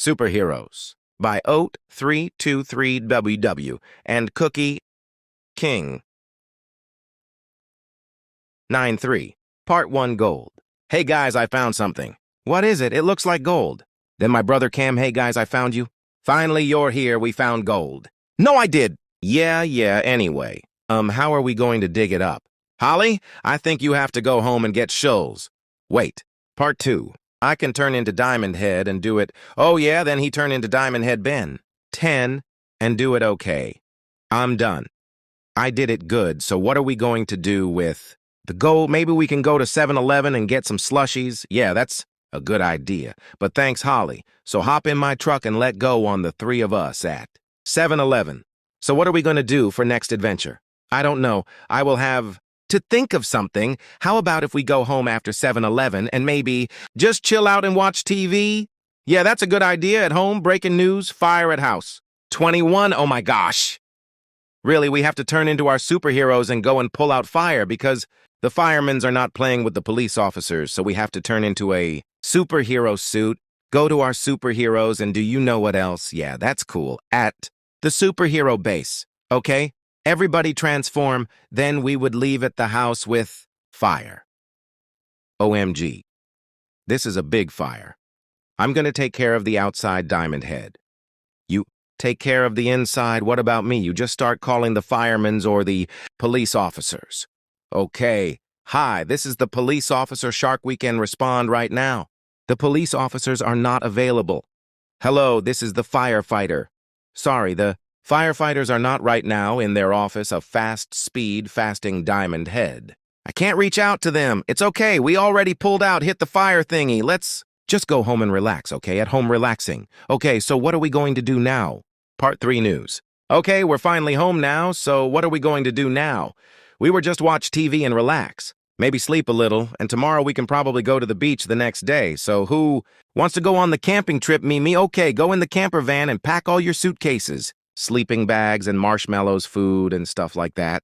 Superheroes by oat323ww and Cookie King. 9-3. Part 1 Gold. Hey guys, I found something. What is it? It looks like gold. Then my brother Cam, hey guys, I found you. Finally, you're here. We found gold. No, I did. Yeah, anyway. How are we going to dig it up? Holly, I think you have to go home and get Schulz. Wait. Part 2. I can turn into Diamond Head and do it. Oh yeah, then he turned into Diamond Head Ben. 10 and do it okay. I'm done. I did it good, so what are we going to do with the gold? Maybe we can go to 7-Eleven and get some slushies. Yeah, that's a good idea. But thanks, Holly. So hop in my truck and let go on the three of us at 7-Eleven. So what are we going to do for next adventure? I don't know. I will have to think of something. How about if we go home after 7-Eleven and maybe just chill out and watch TV? Yeah, that's a good idea. At home, breaking news, fire at house. 21, oh my gosh. Really, we have to turn into our superheroes and go and pull out fire because the firemen are not playing with the police officers, so we have to turn into a superhero suit, go to our superheroes, and do you know what else? Yeah, that's cool. At the superhero base, okay? Everybody transform, then we would leave at the house with fire. OMG. This is a big fire. I'm going to take care of the outside Diamond Head. You take care of the inside. What about me? You just start calling the firemen or the police officers. Okay. Hi, this is the police officer. Shark Weekend. Respond right now. The police officers are not available. Hello, this is the firefighter. Sorry, the firefighters are not right now in their office of fasting Diamond Head. I can't reach out to them. It's okay. We already pulled out, hit the fire thingy. Let's just go home and relax, okay? At home relaxing. Okay, so what are we going to do now? Part 3 news. Okay, we're finally home now, so what are we going to do now? We were just watch TV and relax. Maybe sleep a little, and tomorrow we can probably go to the beach the next day. So who wants to go on the camping trip, Mimi? Okay, go in the camper van and pack all your suitcases. Sleeping bags and marshmallows, food, and stuff like that.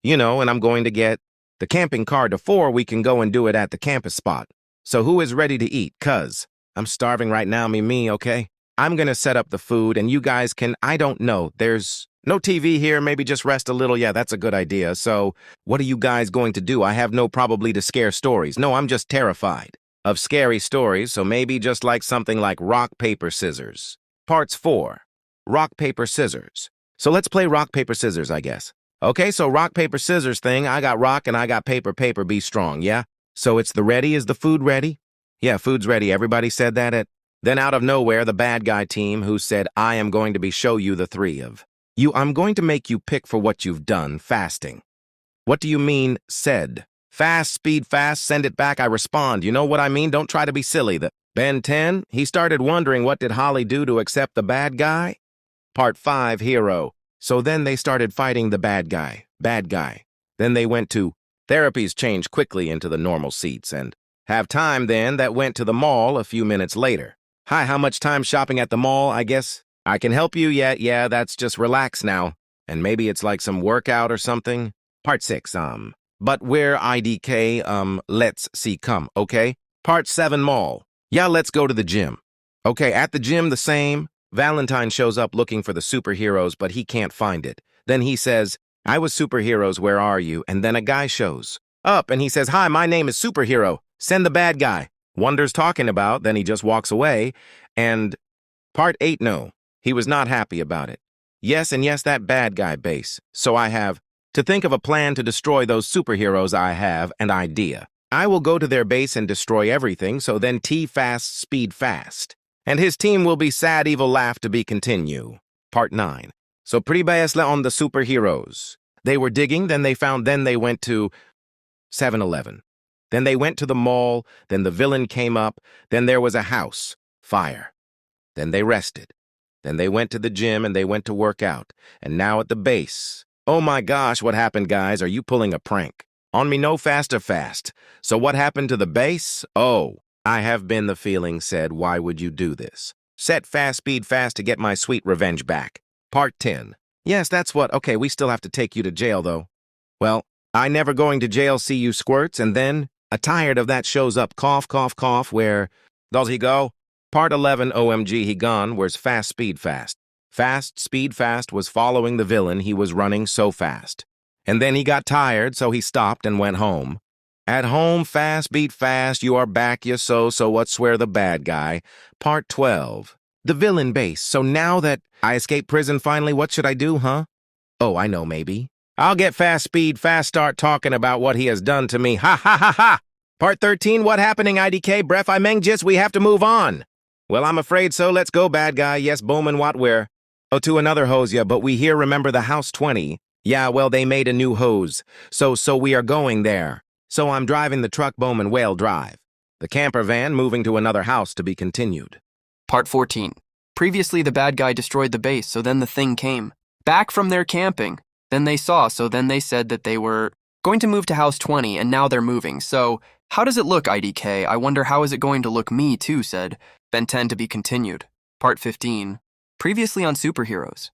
You know, and I'm going to get the camping car to 4. We can go and do it at the campus spot. So who is ready to eat? 'Cause I'm starving right now, Mimi, okay? I'm gonna set up the food, and you guys can, I don't know, there's no TV here, maybe just rest a little. Yeah, that's a good idea. So what are you guys going to do? I have no probably to scare stories. No, I'm just terrified of scary stories, so maybe just like something like rock, paper, scissors. Parts 4. Rock, paper, scissors. So let's play rock, paper, scissors, I guess. Okay, so rock, paper, scissors thing. I got rock and I got paper, be strong, yeah? So it's the ready. Is the food ready? Yeah, food's ready. Everybody said that. Then out of nowhere, the bad guy team who said, I am going to show you the three of you. I'm going to make you pick for what you've done, fasting. What do you mean, said? Fast, speed, fast, send it back, I respond. You know what I mean? Don't try to be silly. The Ben 10, he started wondering what did Holly do to accept the bad guy? Part 5, hero. So then they started fighting the bad guy. Then they went to therapies changed quickly into the normal seats and have time then that went to the mall a few minutes later. Hi, how much time shopping at the mall? I guess I can help you yet. Yeah, that's just relax now. And maybe it's like some workout or something. Part 6, but where IDK, let's see, come, okay? Part 7, mall. Yeah, let's go to the gym. Okay, at the gym, the same. Valentine shows up looking for the superheroes, but he can't find it. Then he says, I was superheroes, where are you? And then a guy shows up and he says, hi, my name is Superhero. Send the bad guy. Wonder's talking about, then he just walks away. And part 8, no. He was not happy about it. Yes, and yes, that bad guy base. So I have to think of a plan to destroy those superheroes. I have an idea. I will go to their base and destroy everything, so then T-fast, speed fast. And his team will be sad, evil laugh to be continue. Part 9. So pretty basically on the superheroes. They were digging, then they went to 7-Eleven. Then they went to the mall, then the villain came up, then there was a house, fire. Then they rested. Then they went to the gym and they went to work out. And now at the base. Oh my gosh, what happened, guys? Are you pulling a prank? On me no faster fast. So what happened to the base? Oh, I have been the feeling said, why would you do this? Set fast, speed fast to get my sweet revenge back. Part 10. Yes, that's what. Okay, we still have to take you to jail, though. Well, I never going to jail, see you squirts, and then a tired of that shows up, cough, cough, cough, where does he go? Part 11, OMG, he gone, where's Fast Speed Fast? Fast Speed Fast was following the villain, he was running so fast. And then he got tired, so he stopped and went home. At home, fast, beat fast, you are back, you so what's where the bad guy? Part 12, the villain base. So now that I escaped prison finally, what should I do, huh? Oh, I know, maybe. I'll get Fast Speed Fast start talking about what he has done to me. Ha ha ha ha! Part 13, what happening, IDK? Bref, I meng just we have to move on. Well, I'm afraid so. Let's go, bad guy. Yes, Bowman, what where? Oh, to another hose, yeah, but we here remember the house 20. Yeah, well, they made a new hose. So we are going there. So I'm driving the truck Bowman Whale Drive. The camper van moving to another house to be continued. Part 14. Previously, the bad guy destroyed the base, so then the thing came. Back from their camping. Then they saw, so then they said that they were going to move to house 20, and now they're moving. So, how does it look, IDK? I wonder how is it going to look me, too, said Ben 10 to be continued. Part 15. Previously on Superheroes.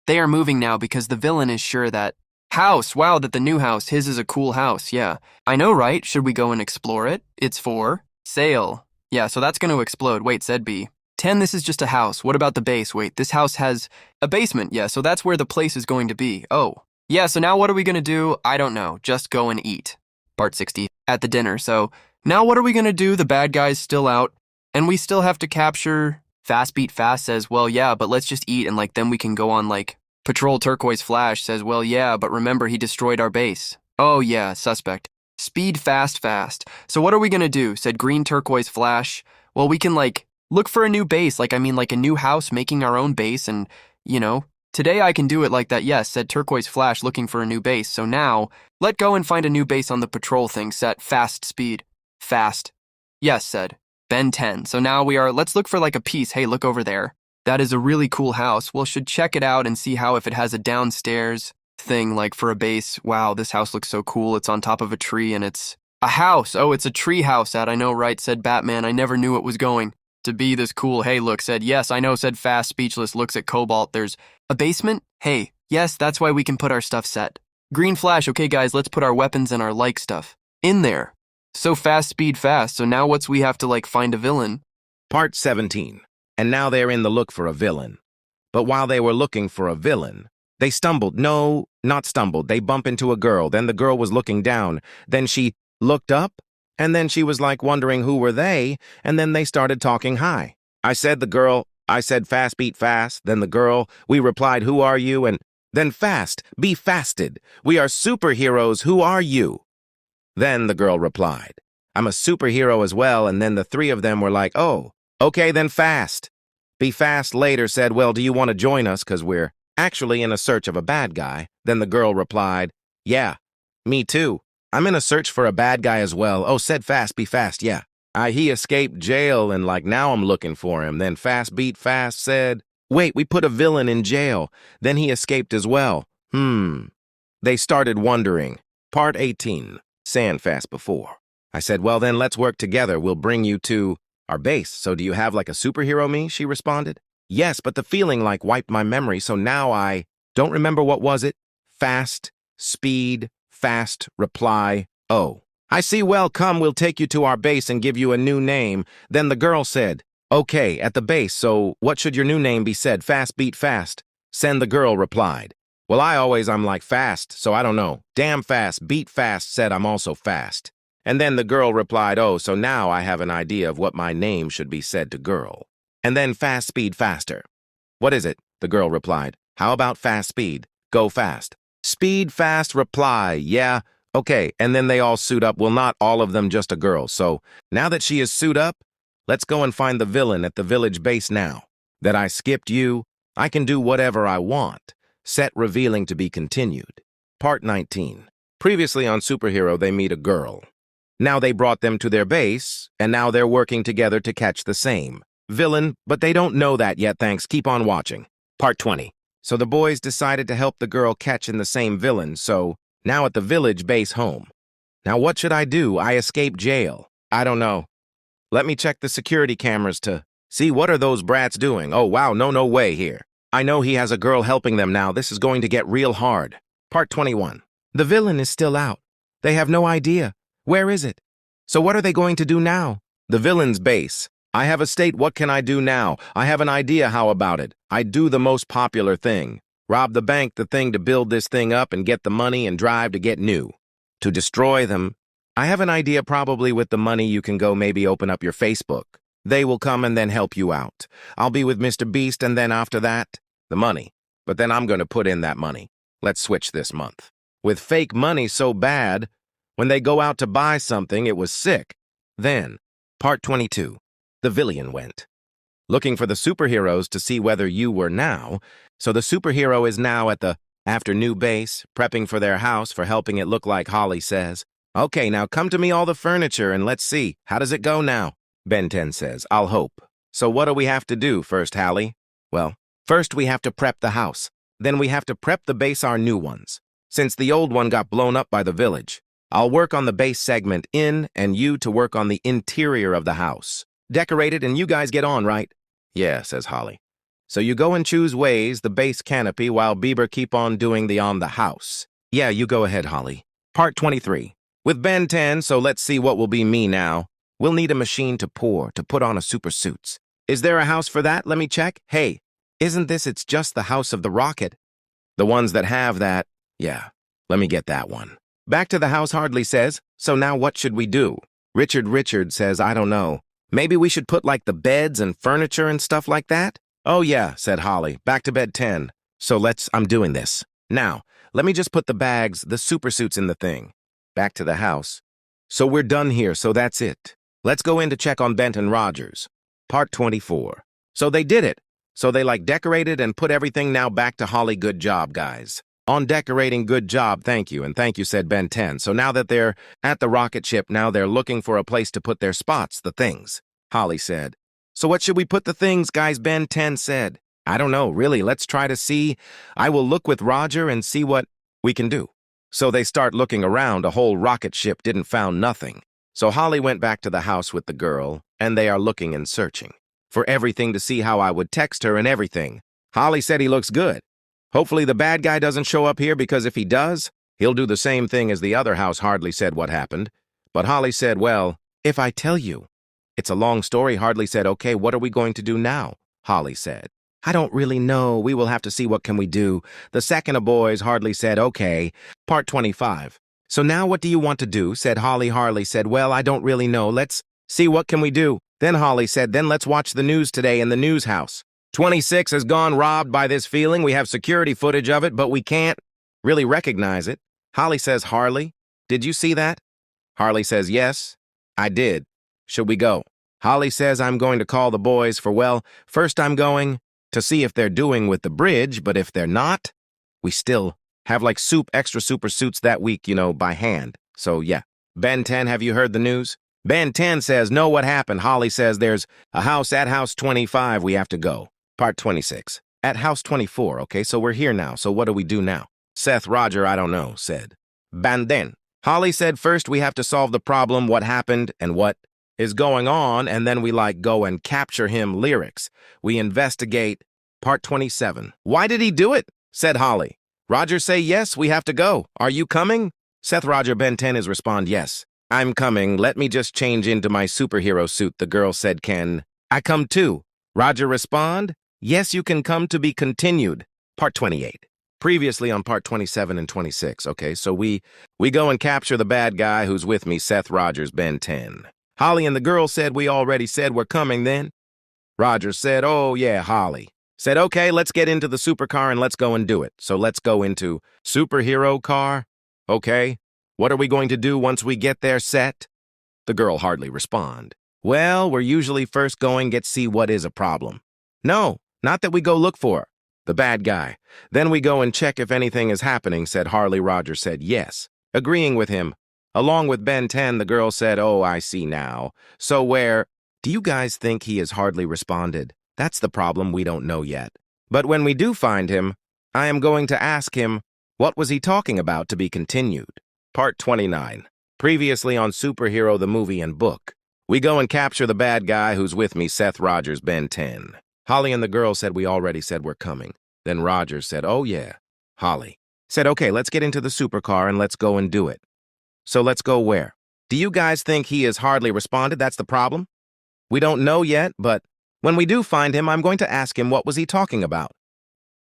They are moving now because the villain is sure that house, wow, that the new house, his is a cool house, yeah. I know, right? Should we go and explore it? It's for sale. Yeah, so that's going to explode. Wait, said B. 10, this is just a house. What about the base? Wait, this house has a basement. Yeah, so that's where the place is going to be. Oh. Yeah, so now what are we going to do? I don't know. Just go and eat. Part 60. At the dinner. So now what are we going to do? The bad guy's still out, and we still have to capture. Fast Beat Fast says, well, yeah, but let's just eat, and then we can go on, Patrol Turquoise Flash says, well, yeah, but remember, he destroyed our base. Oh, yeah, suspect. Speed Fast Fast. So what are we gonna do? Said Green Turquoise Flash. Well, we can, look for a new base. A new house, making our own base, and, today I can do it like that, yes, said Turquoise Flash, looking for a new base. So now, let go and find a new base on the patrol thing, set Fast Speed. Fast. Yes, said Ben 10. So now let's look for a piece. Hey, look over there. That is a really cool house. Well, should check it out and see how if it has a downstairs thing, for a base. Wow, this house looks so cool. It's on top of a tree and it's a house. Oh, it's a tree house, I know, right, said Batman. I never knew it was going to be this cool. Hey, look, said yes, I know, said Fast Speechless, looks at Cobalt. There's a basement? Hey, yes, that's why we can put our stuff set. Green Flash, okay, guys, let's put our weapons and our stuff in there. So Fast Speed Fast. So now we have to find a villain. Part 17. And now they're in the look for a villain. But while they were looking for a villain, they stumbled. No, not stumbled. They bump into a girl. Then the girl was looking down. Then she looked up. And then she was wondering who were they. And then they started talking hi. I said Fast Beat Fast. Then the girl, we replied, who are you? And then fast, be fasted. We are superheroes. Who are you? Then the girl replied, I'm a superhero as well, and then the three of them were like, oh, okay, then fast. Be fast later said, well, do you want to join us? Because we're actually in a search of a bad guy. Then the girl replied, yeah, me too. I'm in a search for a bad guy as well. Oh, said Fast, be fast, yeah. He escaped jail, and now I'm looking for him. Then Fast Beat Fast said, wait, we put a villain in jail. Then he escaped as well. They started wondering. Part 18. Sand fast before. I said, well, then let's work together. We'll bring you to our base. So do you have a superhero me? She responded. Yes, but the feeling wiped my memory. So now I don't remember what was it. Fast, speed, fast, reply. Oh, I see. Well, come, we'll take you to our base and give you a new name. Then the girl said, okay, at the base. So what should your new name be? Said Fast Beat Fast. Send the girl replied. Well, I'm fast, so I don't know. Damn fast, beat fast, said I'm also fast. And then the girl replied, oh, so now I have an idea of what my name should be said to girl. And then Fast Speed Faster. What is it? The girl replied. How about Fast Speed? Go fast. Speed Fast reply, yeah, okay. And then they all suit up. Well, not all of them, just a girl. So now that she is suit up, let's go and find the villain at the village base now. That I skipped you, I can do whatever I want. Set revealing to be continued. Part 19. Previously on Superhero, they meet a girl. Now they brought them to their base, and now they're working together to catch the same villain, but they don't know that yet, thanks. Keep on watching. Part 20. So the boys decided to help the girl catch in the same villain, so now at the village base home. Now what should I do? I escaped jail. I don't know. Let me check the security cameras to see what are those brats doing. Oh, wow, no way here. I know he has a girl helping them now. This is going to get real hard. Part 21. The villain is still out. They have no idea. Where is it? So what are they going to do now? The villain's base. I have a state, what can I do now? I have an idea, how about it? I do the most popular thing. Rob the bank, the thing to build this thing up and get the money and drive to get new. To destroy them. I have an idea, probably with the money you can go maybe open up your Facebook. They will come and then help you out. I'll be with Mr. Beast and then after that, the money. But then I'm going to put in that money. Let's switch this month. With fake money so bad, when they go out to buy something, it was sick. Then, part 22. The villain went. Looking for the superheroes to see whether you were now. So the superhero is now at the after new base, prepping for their house for helping it look like Holly says. Okay, now come to me all the furniture and let's see. How does it go now? Ben 10 says, I'll hope. So what do we have to do first, Hallie? Well, first we have to prep the house. Then we have to prep the base our new ones. Since the old one got blown up by the village, I'll work on the base segment in and you to work on the interior of the house. Decorate it and you guys get on, right? Yeah, says Holly. So you go and choose ways the base canopy while Bieber keep on doing the on the house. Yeah, you go ahead, Holly. Part 23. With Ben 10, so let's see what will be me now. We'll need a machine to put on a super suits. Is there a house for that? Let me check. Hey, isn't this it's just the house of the rocket? The ones that have that, yeah, let me get that one. Back to the house, Hardly says, so now what should we do? Richard says, I don't know. Maybe we should put like the beds and furniture and stuff like that? Oh yeah, said Holly, back to bed 10. So I'm doing this. Now, let me just put the bags, the super suits in the thing. Back to the house. So we're done here, so that's it. Let's go in to check on Bent and Rogers. Part 24. So they did it. So they decorated and put everything now back to Holly. Good job, guys. On decorating, good job, thank you, and thank you, said Ben 10. So now that they're at the rocket ship, now they're looking for a place to put their spots, the things. Holly said. So what should we put the things, guys? Ben 10 said. I don't know, really, let's try to see. I will look with Roger and see what we can do. So they start looking around, a whole rocket ship didn't found nothing. So Holly went back to the house with the girl, and they are looking and searching for everything to see how I would text her and everything. Holly said he looks good. Hopefully the bad guy doesn't show up here because if he does, he'll do the same thing as the other house. Hardly said what happened. But Holly said, well, if I tell you. It's a long story. Hardly said, okay, what are we going to do now? Holly said, I don't really know. We will have to see what can we do. The second of boys Hardly said, okay. Part 25. So now what do you want to do? Said Holly. Harley said, well, I don't really know. Let's see what can we do. Then Holly said, then let's watch the news today in the news house. 26 has gone robbed by this feeling. We have security footage of it, but we can't really recognize it. Holly says, Harley, did you see that? Harley says, yes, I did. Should we go? Holly says, I'm going to call the boys for, well, first I'm going to see if they're doing with the bridge, but if they're not, we still have extra super suits that week, by hand. So yeah. Ben 10, have you heard the news? Ben 10 says, no, what happened? Holly says, there's a house at house 25, we have to go. Part 26. At house 24, okay, so we're here now, so what do we do now? Seth Roger, I don't know, said. Banden. Holly said, first we have to solve the problem, what happened and what is going on, and then we go and capture him lyrics. We investigate. Part 27. Why did he do it? Said Holly. Roger say, yes, we have to go. Are you coming? Seth Roger Ben 10 is respond, yes. I'm coming. Let me just change into my superhero suit, the girl said, Ken. I come too. Roger respond, yes, you can come to be continued. Part 28. Previously on part 27 and 26, okay, so we go and capture the bad guy who's with me, Seth Rogers, Ben 10. Holly and the girl said we already said we're coming then. Roger said, oh yeah, Holly. Said, okay, let's get into the supercar and let's go and do it. So let's go into superhero car. Okay, what are we going to do once we get there, Set? The girl hardly respond. Well, we're usually first going get see what is a problem. No, not that we go look for the bad guy. Then we go and check if anything is happening, said Harley. Roger said yes, agreeing with him. Along with Ben 10, the girl said, oh, I see now. So where do you guys think he has hardly responded? That's the problem, we don't know yet. But when we do find him, I am going to ask him, what was he talking about to be continued? Part 29. Previously on Superhero the Movie and Book. We go and capture the bad guy who's with me, Seth Rogers, Ben 10. Holly and the girl said we already said we're coming. Then Rogers said, oh yeah. Holly said, okay, let's get into the supercar and let's go and do it. So let's go where? Do you guys think he has hardly responded? That's the problem? We don't know yet, but when we do find him, I'm going to ask him what was he talking about.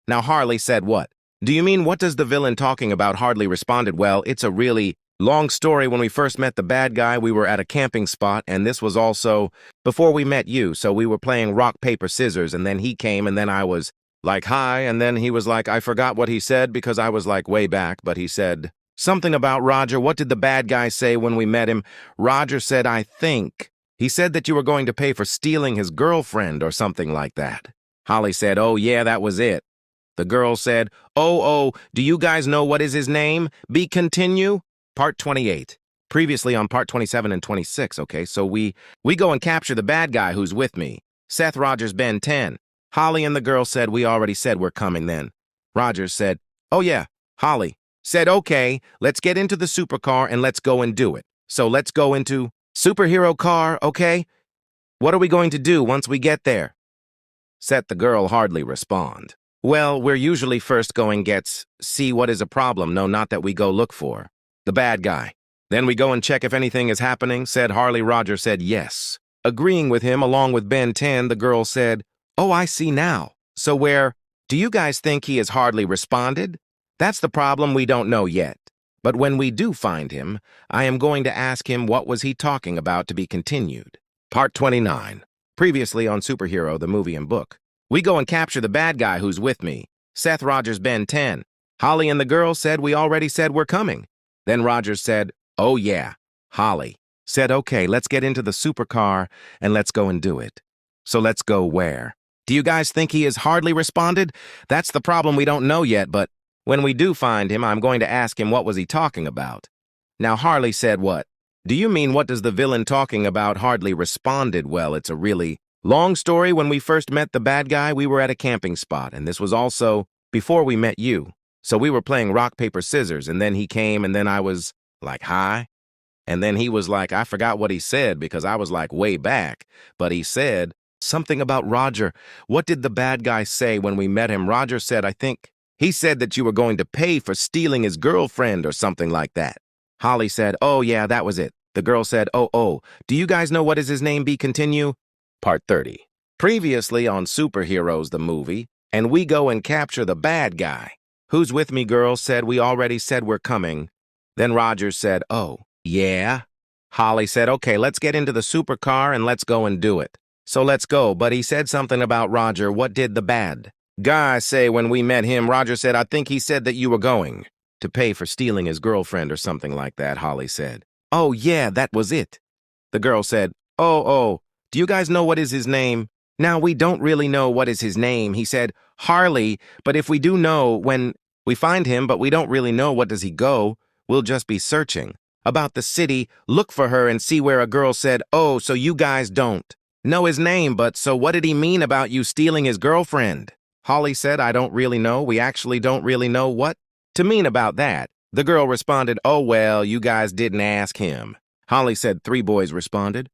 Now Harley said what? Do you mean what does the villain talking about? Harley responded, well, it's a really long story. When we first met the bad guy, we were at a camping spot, and this was also before we met you, so we were playing rock, paper, scissors, and then he came, and then I was like, hi, and then he was like, I forgot what he said because I was like way back, but he said something about Roger. What did the bad guy say when we met him? Roger said, I think. He said that you were going to pay for stealing his girlfriend or something like that. Holly said, oh yeah, that was it. The girl said, oh, do you guys know what is his name? Be continue? Part 28. Previously on part 27 and 26, okay? So we go and capture the bad guy who's with me. Seth, Rogers, Ben 10. Holly and the girl said, we already said we're coming then. Rogers said, oh yeah. Holly said, okay, let's get into the supercar and let's go and do it. So let's go into superhero car, okay? What are we going to do once we get there? Seth, the girl hardly respond. Well, we're usually first going see what is a problem. No, not that we go look for the bad guy. Then we go and check if anything is happening, said Harley. Roger said yes. Agreeing with him along with Ben 10, the girl said, oh, I see now. So do you guys think he has hardly responded? That's the problem, we don't know yet. But when we do find him, I am going to ask him what was he talking about to be continued. Part 29. Previously on Superhero, the movie and book. We go and capture the bad guy who's with me. Seth, Rogers, Ben 10. Holly and the girl said we already said we're coming. Then Rogers said, oh yeah. Holly said, okay, let's get into the supercar and let's go and do it. So let's go where? Do you guys think he has hardly responded? That's the problem, we don't know yet, but when we do find him, I'm going to ask him what was he talking about. Now Harley said what? Do you mean what does the villain talking about? Hardly responded, well, it's a really long story. When we first met the bad guy, we were at a camping spot, and this was also before we met you. So we were playing rock, paper, scissors, and then he came, and then I was like, hi. And then he was like, I forgot what he said because I was like way back, but he said something about Roger. What did the bad guy say when we met him? Roger said, I think he said that you were going to pay for stealing his girlfriend or something like that. Holly said, oh yeah, that was it. The girl said, oh, do you guys know what is his name? Be continue? Part 30. Previously on Superheroes, the movie, and we go and capture the bad guy. Who's with me? Girl said, we already said we're coming. Then Rogers said, oh, yeah? Holly said, okay, let's get into the supercar and let's go and do it. So let's go, but he said something about Roger. What did the bad guy say when we met him? Roger said, I think he said that you were going to pay for stealing his girlfriend or something like that. Holly said, oh, yeah, that was it. The girl said, oh, do you guys know what is his name? Now, we don't really know what is his name. He said, Harley, but if we do know when we find him, but we don't really know what does he go, we'll just be searching about the city, look for her and see where a girl said, oh, so you guys don't know his name, but so what did he mean about you stealing his girlfriend? Holly said, I don't really know. We actually don't really know what to mean about that. The girl responded, oh, well, you guys didn't ask him. Holly said, 3 boys responded,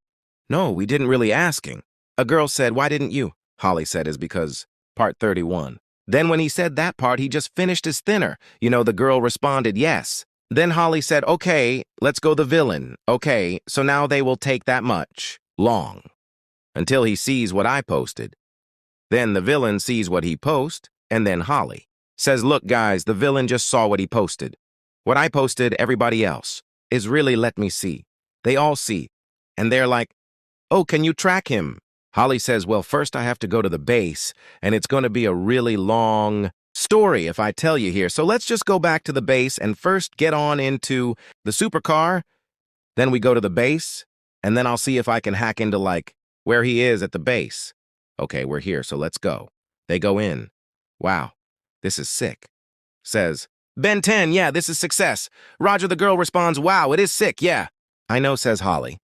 no, we didn't really asking. A girl said, why didn't you? Holly said, is because part 31. Then when he said that part, he just finished his thinner. The girl responded, yes. Then Holly said, okay, let's go the villain. Okay, so now they will take that much long until he sees what I posted. Then the villain sees what he post, and then Holly says, look, guys, the villain just saw what he posted. What I posted, everybody else is really let me see. They all see, and they're like, oh, can you track him? Holly says, well, first I have to go to the base, and it's going to be a really long story if I tell you here. So let's just go back to the base and first get on into the supercar. Then we go to the base, and then I'll see if I can hack into, where he is at the base. Okay, we're here, so let's go. They go in. Wow, this is sick. Says, Ben 10, yeah, this is success. Roger, the girl responds, wow, it is sick, yeah. I know, says Holly.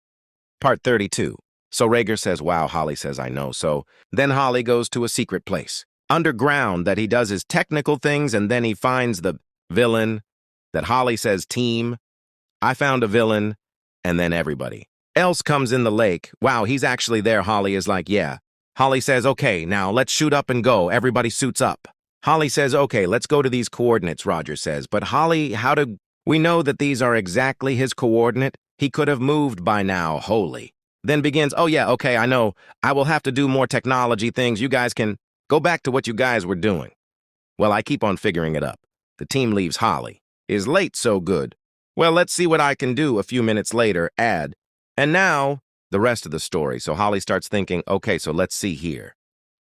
Part 32. So Rager says, wow, Holly says, I know. So then Holly goes to a secret place, underground, that he does his technical things, and then he finds the villain that Holly says team. I found a villain, and then everybody else comes in the lake. Wow, he's actually there. Holly is like, yeah. Holly says, okay, now let's shoot up and go. Everybody suits up. Holly says, okay, let's go to these coordinates, Roger says. But Holly, how do we know that these are exactly his coordinate? He could have moved by now, holy. then begins, oh yeah, okay, I know. I will have to do more technology things. You guys can go back to what you guys were doing. Well, I keep on figuring it up. The team leaves Holly. Is late so good? Well, let's see what I can do. A few minutes later, add. And now, the rest of the story. So Holly starts thinking, okay, so let's see here.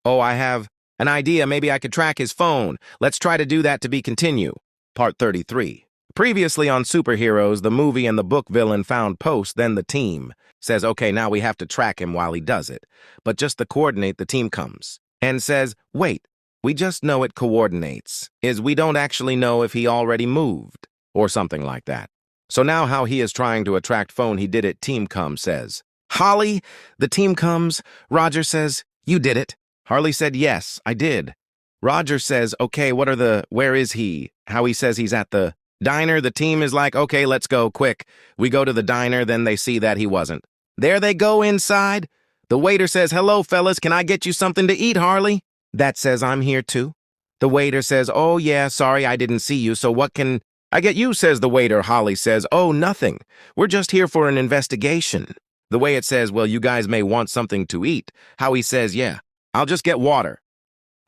Oh, I have an idea. Maybe I could track his phone. Let's try to do that to be continue. Part 33. Previously on Superheroes, the movie and the book villain found Post, then the team says, okay, now we have to track him while he does it. But just to coordinate, the team comes and says, wait, we just know it coordinates, is we don't actually know if he already moved, or something like that. So now how he is trying to attract phone, he did it, team comes, says, Holly, the team comes, Roger says, you did it. Harley said, yes, I did. Roger says, okay, where is he? How he says he's at the diner. The team is like, okay, let's go, quick. We go to the diner, then they see that he wasn't. There they go inside. The waiter says, hello, fellas, can I get you something to eat, Harley? That says, I'm here too. The waiter says, oh yeah, sorry, I didn't see you, so what can I get you, says the waiter. Holly says, oh, nothing. We're just here for an investigation. The way it says, well, you guys may want something to eat. How he says, yeah, I'll just get water.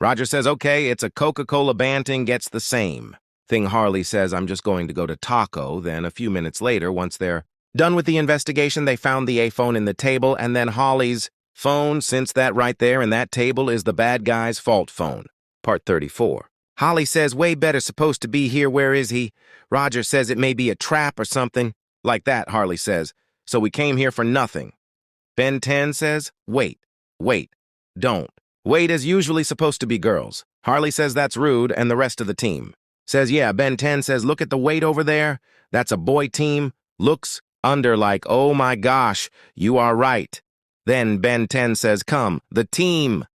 Roger says, okay, it's a Coca-Cola. Banting gets the same thing. Harley says, I'm just going to go to Taco. Then a few minutes later, once they're done with the investigation, they found the A phone in the table, and then Holly's phone, since that right there in that table is the bad guy's fault phone. Part 34. Holly says, way better supposed to be here. Where is he? Roger says it may be a trap or something like that. Harley says, so we came here for nothing. Ben 10 says, wait, don't. Wait is usually supposed to be girls. Harley says that's rude, and the rest of the team says, yeah. Ben 10 says, look at the wait over there. That's a boy team. Looks under like, oh my gosh, you are right. Then Ben 10 says, come, the team.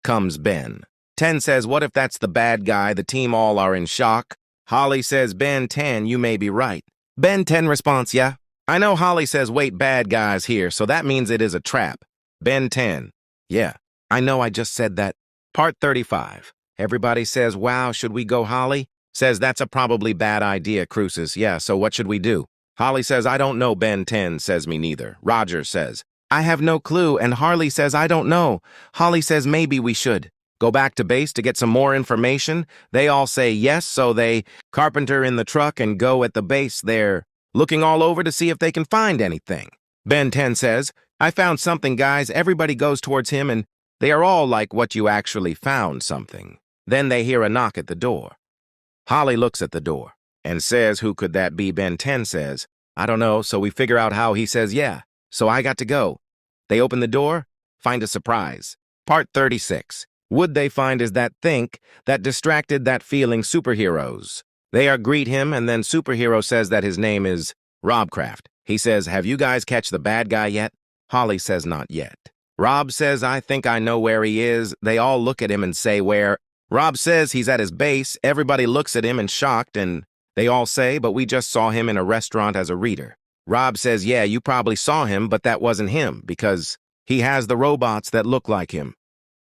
Comes Ben 10 says, what if that's the bad guy? The team all are in shock. Holly says, Ben 10, you may be right. Ben 10 responds, yeah. I know. Holly says, wait, bad guys here, so that means it is a trap. Ben 10, yeah. I know, I just said that. Part 35. Everybody says, wow, should we go? Holly says, that's a probably bad idea. Cruces, yeah, so what should we do? Holly says, I don't know. Ben 10 says, me neither. Roger says, I have no clue. And Harley says, I don't know. Holly says, maybe we should go back to base to get some more information. They all say yes, so they carpenter in the truck and go at the base. They're looking all over to see if they can find anything. Ben 10 says, I found something, guys. Everybody goes towards him, and they are all like, what, you actually found something? Then they hear a knock at the door. Holly looks at the door and says, who could that be? Ben 10 says, I don't know, so we figure out how. He says, yeah, so I got to go. They open the door, find a surprise. Part 36. Would they find is that think that distracted that feeling superheroes. They are greet him, and then superhero says that his name is Robcraft. He says, have you guys catch the bad guy yet? Holly says, not yet. Rob says, I think I know where he is. They all look at him and say, where? Rob says he's at his base. Everybody looks at him and shocked, and they all say, but we just saw him in a restaurant as a reader. Rob says, yeah, you probably saw him, but that wasn't him, because he has the robots that look like him.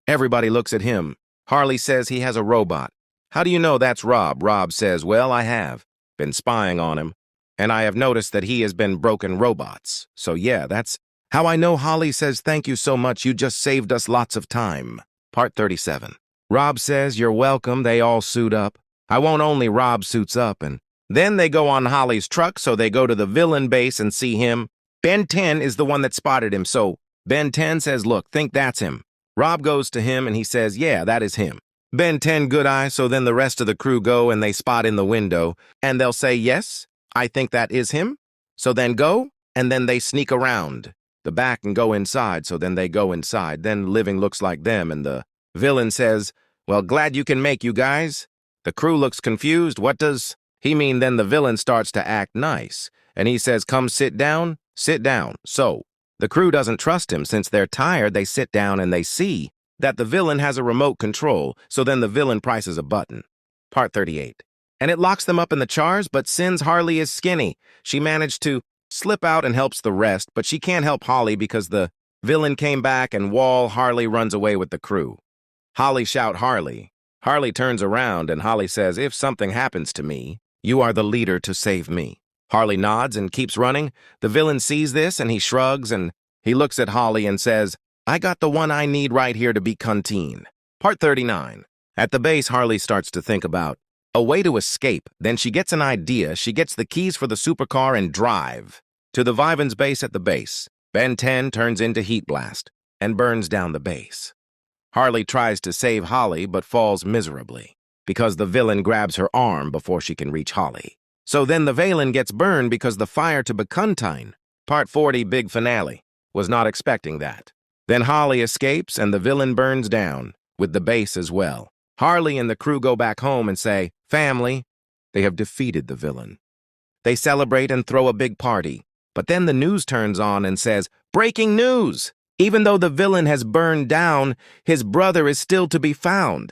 Everybody looks at him. Harley says he has a robot. How do you know that's Rob? Rob says, well, I have been spying on him, and I have noticed that he has been broken robots. So yeah, that's how I know. Holly says, thank you so much. You just saved us lots of time. Part 37. Rob says, you're welcome. They all suit up. I won't. Only Rob suits up, and then they go on Holly's truck, so they go to the villain base and see him. Ben 10 is the one that spotted him, so Ben 10 says, look, think that's him. Rob goes to him, and he says, yeah, that is him. Ben 10, good eye, so then the rest of the crew go, and they spot in the window, and they'll say, yes, I think that is him. So then go, and then they sneak around the back and go inside, so then they go inside. Then Living looks like them, and the villain says, well, glad you can make, you guys. The crew looks confused. What does he mean? Then the villain starts to act nice, and he says, come sit down, sit down. So the crew doesn't trust him. Since they're tired, they sit down and they see that the villain has a remote control, so then the villain presses a button. Part 38. And it locks them up in the chars, but since Harley is skinny, she managed to slip out and helps the rest, but she can't help Holly because the villain came back and Harley runs away with the crew. Holly shout, Harley. Harley turns around and Holly says, if something happens to me, you are the leader to save me. Harley nods and keeps running. The villain sees this and he shrugs and He looks at Holly and says, I got the one I need right here to be canteen. Part 39. At the base, Harley starts to think about a way to escape. Then she gets an idea. She gets the keys for the supercar and drive to the Vivens base at the base. Ben 10 turns into Heat Blast and burns down the base. Harley tries to save Holly but falls miserably because the villain grabs her arm before she can reach Holly. So then the Valen gets burned because the fire to Bakuntine. Part 40, big finale. Was not expecting that. Then Holly escapes and the villain burns down, with the base as well. Harley and the crew go back home and say, family, they have defeated the villain. They celebrate and throw a big party. But then the news turns on and says, breaking news! Even though the villain has burned down, his brother is still to be found.